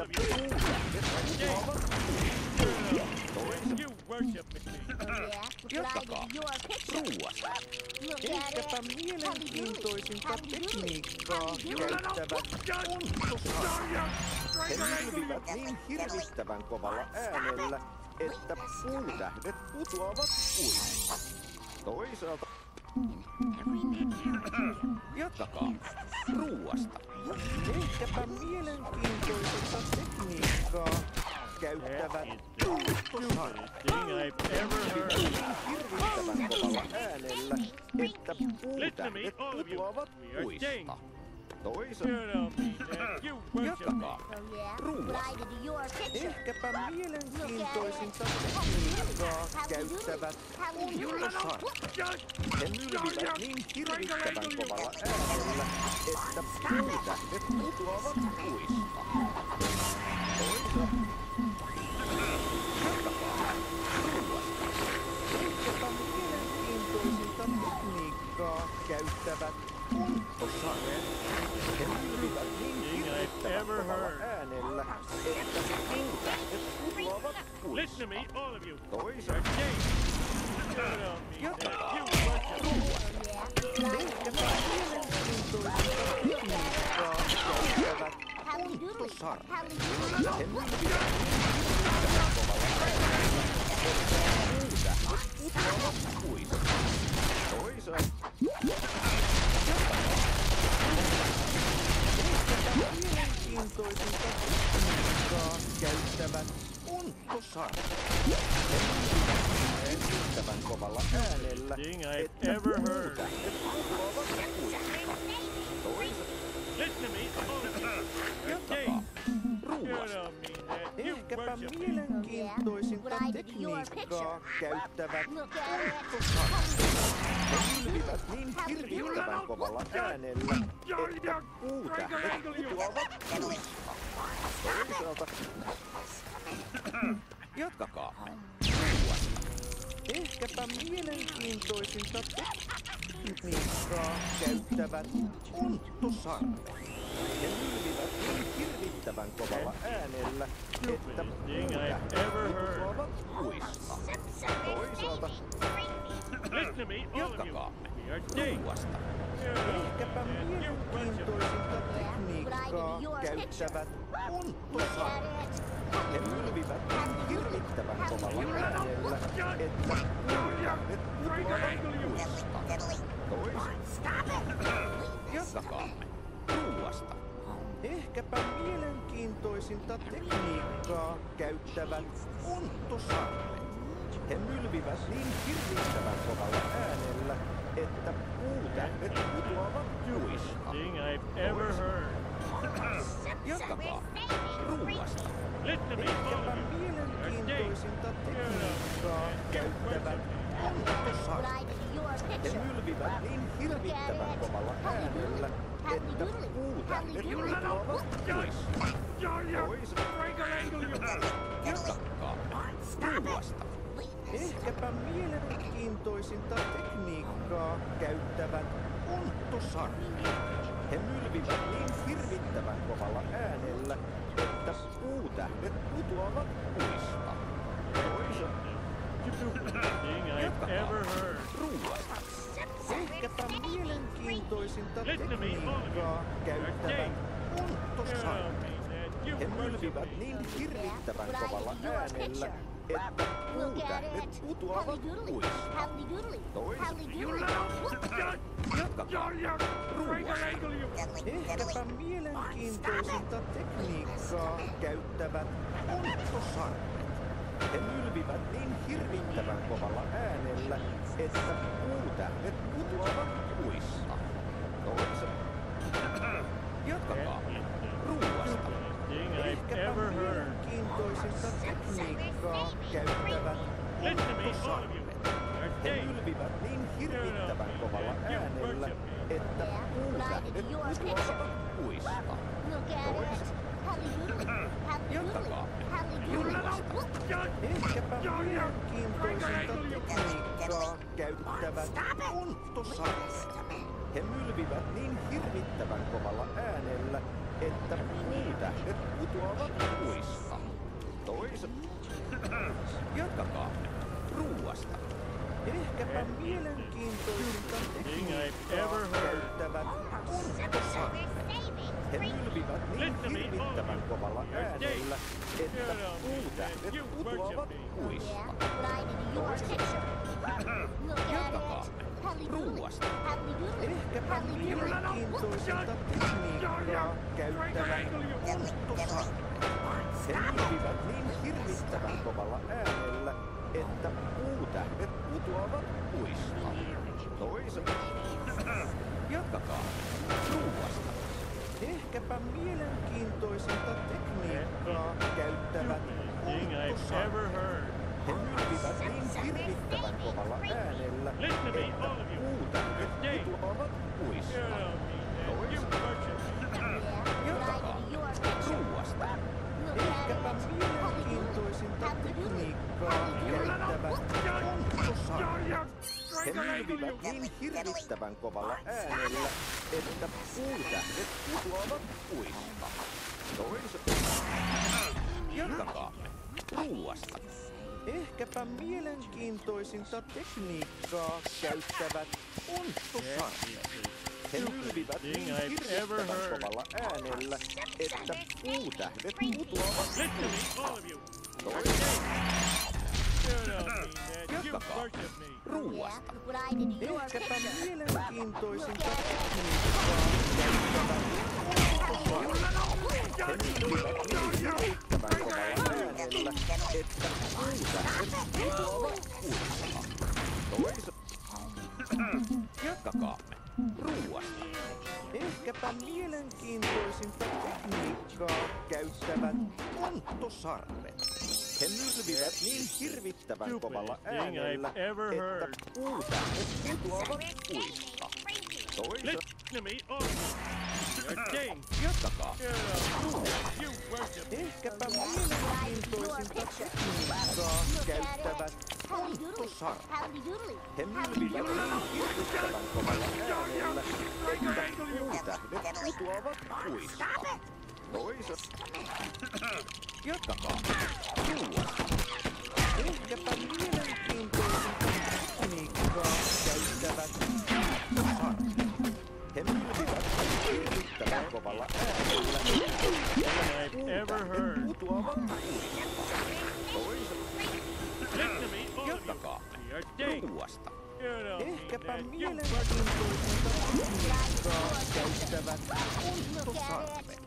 of you. You worship me. Jatkakaa. Ruuasta. Ehkäpä mielenkiintoisinta tekniikkaa käyttävät ontosarvet. He nylvivät niin hirvittävän kovalla äänellä, että puutähdet putoavat puista. Toisaalta... Jatkakaa. Ruuasta. Ehkäpä mielenkiintoisinta tekniikkaa käyttävät ontosarvet. Hirvittävän kovalla äänellä, että puutähdet putoavat puista. Toisaalta... Jatkakaa. Ruuasta. Ehkäpä mielenkiintoisinta tekniikkaa käyttävät ontosarvet. He nylvivät niin hirvittävän kovalla äänellä, että puutähdet putoavat puista. Toisaalta... Jatkakaa. Ruuasta. Ehkäpä mielenkiintoisinta tekniikkaa käyttävät ontosarvet. He nylvivät niin hirvittävän kovalla äänellä, että puutähdet putoavat puista. Toisaalta... Jatkakaa. Ruuasta. Ehkäpä mielenkiintoisinta tekniikkaa käyttävät ontosarvet. He nylvivät kovalla äänellä, että puutähdet putoavat puista. Toisaalta... Mielenkiintoisinta tekniikkaa käyttävät ontosarvet. He nylvivät kovalla äänellä, että puutähdet putoavat puista. Jatkakaa. Ruuasta. Ehkäpä mielenkiintoisinta tekniikkaa käyttävät ontosarvet. He nylvivät niin hirvittävän kovalla äänellä, että puutähdet putoavat puista. Toisaalta... Jatkakaa. Ruuasta. Ehkäpä mielenkiintoisinta tekniikkaa käyttävät ontosarvet. He nylvivät niin hirvittävän kovalla äänellä, että puutähdet putoavat puista. Toisaalta... Jatkakaa. Ruuasta. Ehkäpä mielenkiintoisinta tekniikkaa käyttävät ontosarvet. He nylvivät niin hirvittävän kovalla äänellä, että puutähdet putoavat puista. Toisaalta... Jatkakaa. Ruuasta. Ehkäpä mielenkiintoisinta tekniikkaa käyttävät ontosarvet. He nylvivät niin hirvittävän kovalla äänellä, että puutähdet putoavat puista. Jatkakaa. Ruuasta. Ehkäpä mielenkiintoisinta tekniikkaa käyttävät ontosarvet. He nylvivät niin hirvittävän kovalla äänellä, että puutähdet putoavat puista. Jatkakaa. Ruuasta. Ehkäpä mielenkiintoisinta tekniikkaa käyttävät ontosarvet. He nylvivät niin hirvittävän kovalla äänellä, että puutähdet putoavat puista. Jatkakaa. Ruuasta. Ehkäpä mielenkiintoisinta tekniikkaa käyttävät ontosarvet. He nylvivät niin hirvittävän kovalla äänellä, että puutähdet putoavat puista. Jatkakaa. Ruuasta. Ehkäpä mielenkiintoisinta tekniikkaa käyttävät ontosarvet. He nylvivät niin hirvittävän kovalla äänellä, että puutähdet putoavat puista. Jatkakaa. Ruuasta. Ehkäpä mielenkiintoisinta tekniikkaa käyttävät ontosarvet. He nylvivät niin hirvittävän kovalla äänellä, että puutähdet putoavat puista. Jatkakaa. Ruuasta. Ehkäpä mielenkiintoisinta tekniikkaa käyttävät ontosarvet. He nylvivät niin hirvittävän kovalla äänellä, että puutähdet putoavat puista. Toiset... Jatkakaa ruuasta. Ehkäpä mielenkiintoisinta tekniikkaa käyttävät ontosarvet. He nylvivät niin hirvittävän kovalla äänellä, että puutähdet putoavat puista. Jatkakaa ruuasta. Ehkäpä mielenkiintoisinta tekniikkaa käyttävät ontosarvet. He nylvivät niin hirvittävän kovalla äänellä, että puutähdet putoavat puista. Toiset. Jatkakaa ruuasta. Ehkäpä mielenkiintoisinta tekniikkaa käyttävät ontosarvet. He nylvivät niin hirvittävän kovalla äänellä, että puutähdet putoavat puista. Toiset. Jatkakaa ruuasta. Ehkäpä mielenkiintoisinta tekniikkaa käyttävät ontosarvet. He nylvivät niin hirvittävän kovalla äänellä, että puutähdet putoavat puista. Toiset. Jatkakaamme ruuasta. Ehkäpä mielenkiintoisinta tekniikkaa käyttävät ontosarvet. He nylvivät niin hirvittävän kovalla äänellä, että puutähdet putoavat puista. Toiset. Jatkakaa ruuasta. Ehkäpä mielenkiintoisinta tekniikkaa käyttävät ontosarvet. He nylvivät niin hirvittävän kovalla äänellä, että puutähdet putoavat puista. Toiset. Jatkakaamme ruuasta. Ehkäpä mielenkiintoisinta tekniikkaa käyttävät ontosarvet. He nylvivät niin hirvittävän kovalla äänellä, että puutähdet putoavat puista. Toiset. Jatkakaa ruuasta. Ehkäpä mielenkiintoisinta tekniikkaa käyttävät ontosarvet. He nylvivät niin hirvittävän kovalla äänellä, että puutähdet putoavat puista. Toiset. Jatkakaa ruuasta. Ehkäpä mielenkiintoisinta tekniikkaa käyttävät ontosarvet. He nylvivät hirvittävän kovalla äänellä, että puutähdet putoavat puista. Toiset. Jatkakaa ruuasta. Ehkäpä mielenkiintoisinta tekniikkaa käyttävät ontosarvet.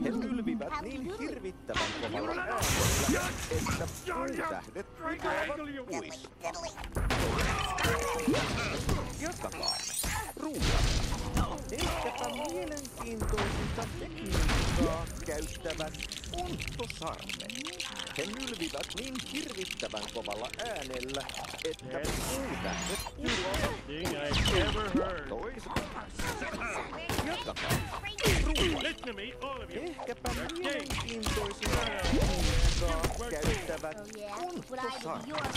He nylvivät niin hirvittävän kovalla äänellä, että puutähdet putoavat puista. Jatkakaamme ruuasta. Ehkäpä mielenkiintoisinta tekniikkaa käyttävät ontosarvet. He nylvivät niin hirvittävän kovalla äänellä, että puutähdet putoavat puista. Toiset. Jatkakaa ruuasta. Ehkäpä mielenkiintoisinta tekniikkaa käyttävät ontosarvet.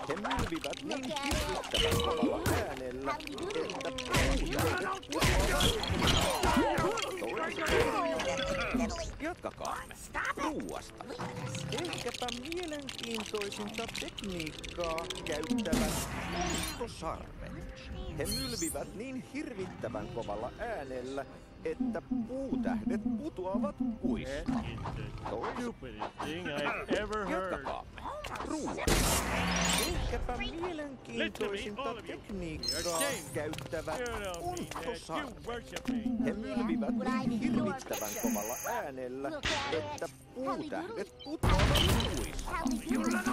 He nylvivät niin hirvittävän kovalla äänellä, että puutähdet putoavat puista. Jatkakaamme ruuasta. Ehkäpä mielenkiintoisinta tekniikkaa käyttävät ontosarvet. He nylvivät niin hirvittävän kovalla äänellä, että puutähdet putoavat puista. Toiset. Jatkakaamme ruuasta. Ehkäpä mielenkiintoisinta tekniikkaa käyttävät ontosarvet. He nylvivät niin hirvittävän kovalla äänellä, että puutähdet putoavat puista.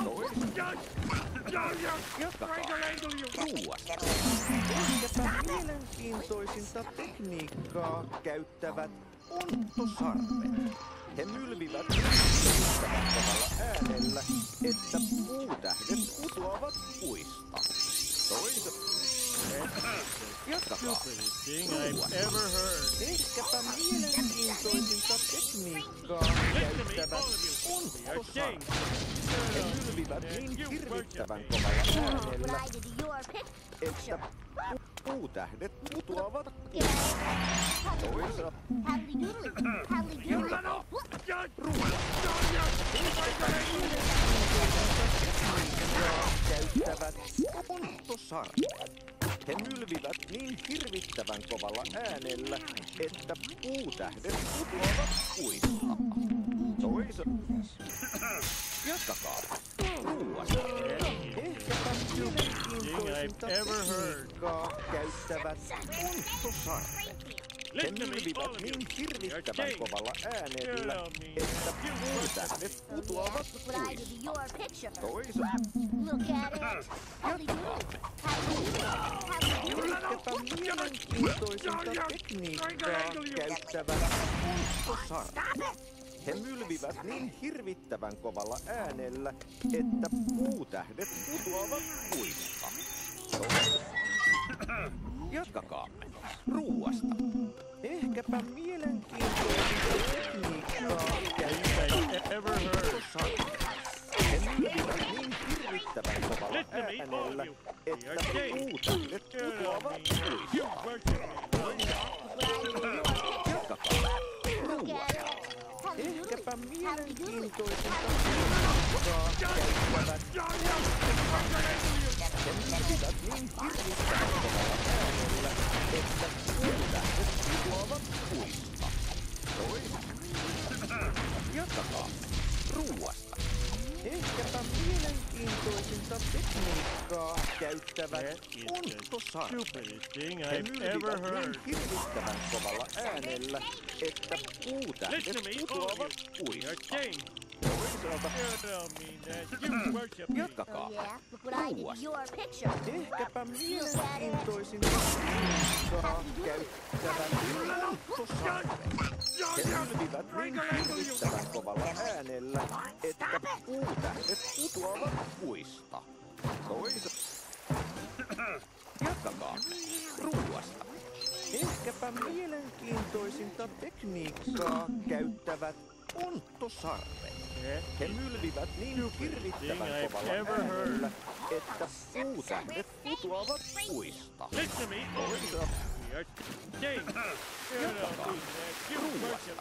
Toiset. Jatkakaa ruuasta. Ehkäpä mielenkiintoisinta tekniikkaa käyttävät ontosarvet. He nylvivät hirvittävän kovalla äänellä, että puutähdet putoavat puista. Toiset. Jatkakaa ruuasta. Ehkäpä mielenkiintoisinta tekniikkaa käyttävät ontosarvet. You're king. He ylvivät niin You hirvittävän worship me. kovalla What äänellä, I did to your picture. että puutähdet putoavat toisaalta. Howdy doodly. Howdy doodly. Käyttävät ontosarvet. He mylvivät niin hirvittävän kovalla äänellä, että puutähdet putoavat puista. Jatkakaa. Ruuasta. Ehkäpä mielenkiintoisinta tekniikkaa käyttävät ontosarvet. He mylvivät niin hirvittävän kovalla äänellä, että puutähdet putoavat What I did puista. to your picture. Toisaalta. Look at it. Howdy doodly. Howdy doodly. Ehkäpä mielenkiintoisinta tekniikkaa käyttävät ontosarvet. He mylvivät niin hirvittävän kovalla äänellä, että puutähdet putoavat puista. Jatkakaamme. Ruuasta. Ehkäpä mielenkiintoisinta tekniikkaa käyttävät ontosarvet. He mylvivät niin hirvittävän kovalla äänellä, että puutähdet putoavat puista. You worship me. Jatkakaa. Ruuasta. Ehkäpä mielenkiintoisinta tekniikkaa käyttävät he mylvivät niin hirvittävän kovalla äänellä, että puutähdet putoavat puista. Jatkakaa. Ruuasta. Ehkäpä mielenkiintoisinta tekniikkaa käyttävät ontosarvet. Stupidest thing He I've ever mylvivät niin heard. hirvittävän kovalla äänellä, että puutähdet Listen to me, all of putoavat you. You're puista. king. Toisaalta. You don't mean that. You worship me. Jatkakaa. Oh yeah. Look what I did to your picture. Ehkäpä mielenkiintoisinta tekniikkaa käyttävät ontosarvet. He mylvivät niin hirvittävän kovalla äänellä, että puutähdet putoavat puista. Jatkakaa. Ruuasta. Ehkäpä mielenkiintoisinta tekniikkaa käyttävät ontosarvet. He mylvivät niin hirvittävän kovalla äänellä, että puutähdet putoavat puista. Listen to me, all of you. You're king. You don't mean that. You worship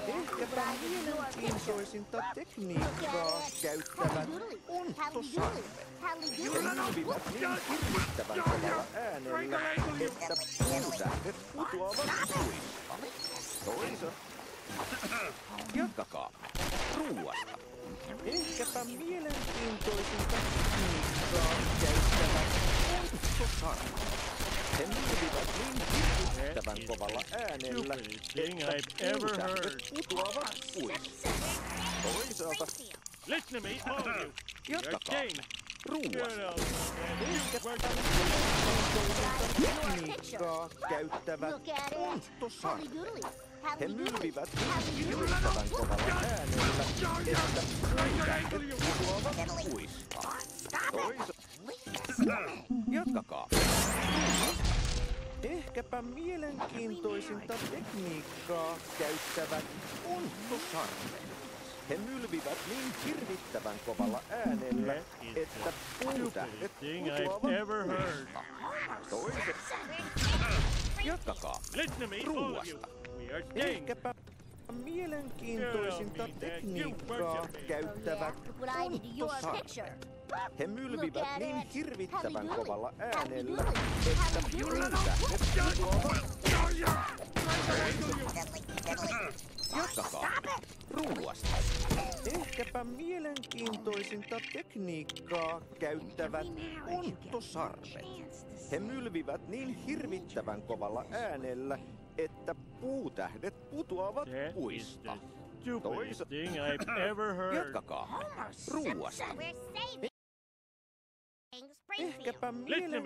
me. Ehkäpä mielenkiintoisinta tekniikkaa käyttävät ontosarvet. He mylvivät niin hirvittävän kovalla äänellä, että puutähdet putoavat puista. Jatkakaa. Ruuasta. Ehkäpä mielenkiintoisinta tekniikkaa käyttävät ontosarvet. He mylvivät niin hirvittävän kovalla äänellä, että puutähdet putoavat puista. Toisaalta. Listen to me, all of you. You're Jatkakaa. king. You Ruuasta. don't mean that. You Ehkäpä worship me. mielenkiintoisinta tekniikkaa käyttävät Look at it. Howdy ontosarvet. doodly. He Howdy doodly. mylvivät niin hirvittävän kovalla äänellä, että puutähdet putoavat puista. Jatkakaa. Ehkäpä mielenkiintoisinta tekniikkaa käyttävät ontosarvet. He mylvivät niin hirvittävän kovalla äänellä, että puutähdet putoavat ever heard. puista. Jatkakaa. Listen to me, all of you. Ruuasta. We are king. Ehkäpä mielenkiintoisinta tekniikkaa käyttävät Look what I did to your ontosarvet. picture. He mylvivät niin hirvittävän kovalla äänellä, Howdy että doodly. puutähdet putoavat. Jatkakaa. Ruuasta. Ehkäpä mielenkiintoisinta tekniikkaa käyttävät ontosarvet. He mylvivät niin hirvittävän kovalla äänellä, että puutähdet putoavat That is puista. the stupidest thing I've ever heard. Jatkakaa. Ruuasta. We're saving Springfield. Ehkäpä Listen to me,